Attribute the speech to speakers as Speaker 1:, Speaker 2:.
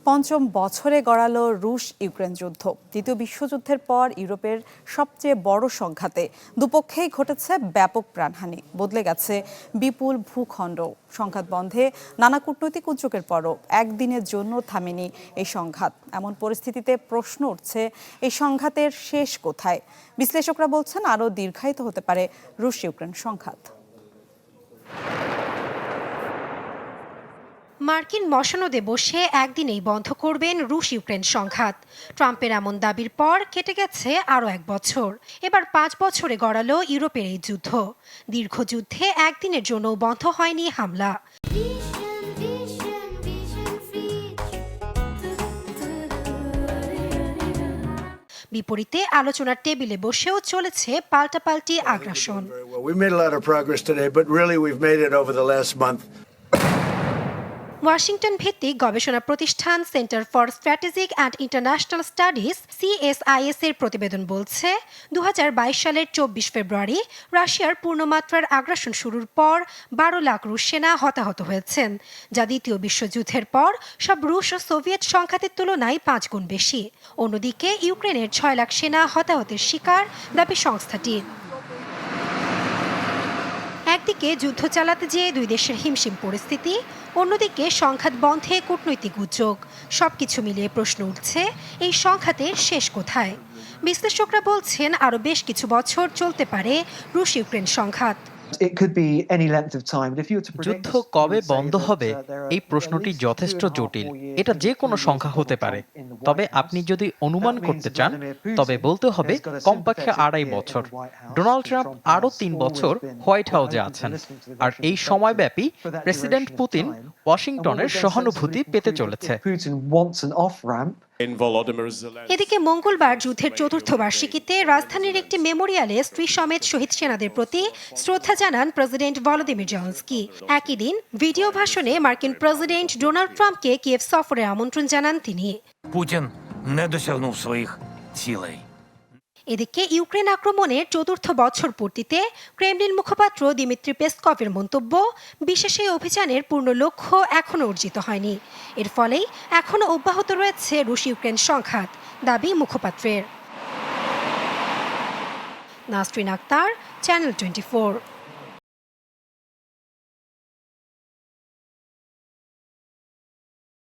Speaker 1: পঞ্চম বছরে গড়ালো রুশ ইউক্রেন যুদ্ধ। দ্বিতীয় বিশ্বযুদ্ধের পর ইউরোপের সবচেয়ে বড় সংঘাতে দুপক্ষেই ঘটেছে ব্যাপক প্রাণহানি, বদলে গেছে বিপুল ভূখণ্ড। সংঘাত বন্ধে নানা কূটনৈতিক উদ্যোগের পরও একদিনের জন্য থামেনি এই সংঘাত। এমন পরিস্থিতিতে প্রশ্ন উঠছে, এই সংঘাতের শেষ কোথায়? বিশ্লেষকরা বলছেন আরও দীর্ঘায়িত হতে পারে রুশ ইউক্রেন সংঘাত।
Speaker 2: মার্কিন মসনদে বসে একদিনেই বন্ধ করবেন রুশ ইউক্রেন সংঘাত। ট্রাম্পের এমন দাবির পর কেটে গেছে আরও 1 বছর। এবার 5 বছরে গড়ালো ইউরোপের এই যুদ্ধ। দীর্ঘ যুদ্ধে একদিনের জন্য বন্ধ হয়নি হামলা। বিপরীতে আলোচনার টেবিলে বসেও চলেছে পাল্টাপাল্টি আগ্রাসন। ওয়াশিংটন ভিত্তিক গবেষণা প্রতিষ্ঠান centre for strategic and international studies CSIS এর প্রতিবেদন বলছে 2022 সালের 24 ফেব্রুয়ারি রাশিয়ার পূর্ণমাত্রার আগ্রাসন শুরুর পর 12 লাখ রুশ সেনা হতাহত হয়েছেন, যা দ্বিতীয় বিশ্বযুদ্ধের পর সব রুশ ও সোভিয়েত সংঘাতের তুলনায় 5 গুণ বেশি। অন্যদিকে ইউক্রেনের 6 লাখ সেনা হতাহতের শিকার দাবি সংস্থাটির। একদিকে যুদ্ধ চালাতে যেয়ে দুই দেশের হিমশিম পরিস্থিতি, অন্যদিকে সংঘাত বন্ধে কূটনৈতিক উদ্যোগ। সবকিছু মিলিয়ে প্রশ্ন উঠছে, এই সংঘাতের শেষ কোথায়? বিশ্লেষকরা বলছেন আরও বেশ কিছু বছর চলতে পারে রুশ ইউক্রেন সংঘাত।
Speaker 3: যুদ্ধ কবে বন্ধ হবে এই প্রশ্নটি যথেষ্ট জটিল। এটা যে কোনো সংখ্যা হতে পারে। তবে আপনি যদি অনুমান করতে চান তবে বলতে হবে কমপক্ষে 2.5 বছর। ডোনাল্ড ট্রাম্প আরও 3 বছর হোয়াইট হাউসে আছেন, আর এই সময়ব্যাপী প্রেসিডেন্ট পুতিন ওয়াশিংটনের সহানুভূতি পেতে চলেছে।
Speaker 2: এদিকে মঙ্গলবার যুদ্ধের চতুর্থ বার্ষিকীতে রাজধানীর একটি মেমোরিয়ালে স্ত্রী সমেত শহীদ সেনাদের প্রতি শ্রদ্ধা জানান প্রেসিডেন্ট ভলোদিমির জেলেনস্কি। একই দিন ভিডিও ভাষণে মার্কিন প্রেসিডেন্ট ডোনাল্ড ট্রাম্পকে কিয়েভ সফরের আমন্ত্রণ জানান তিনি।
Speaker 4: Путін не досягнув своїх цілей.
Speaker 2: এদিকে ইউক্রেন আক্রমণের চতুর্থ বছর পূর্তিতে ক্রেমলিন মুখপাত্র দিমিত্রি পেসকভের মন্তব্য, বিশেষ এই অভিযানের পূর্ণ লক্ষ্য এখনও অর্জিত হয়নি। এর ফলেই এখনও অব্যাহত রয়েছে রুশ ইউক্রেন সংঘাত, দাবি মুখপাত্রের। নাসরিন আক্তার, চ্যানেল 24।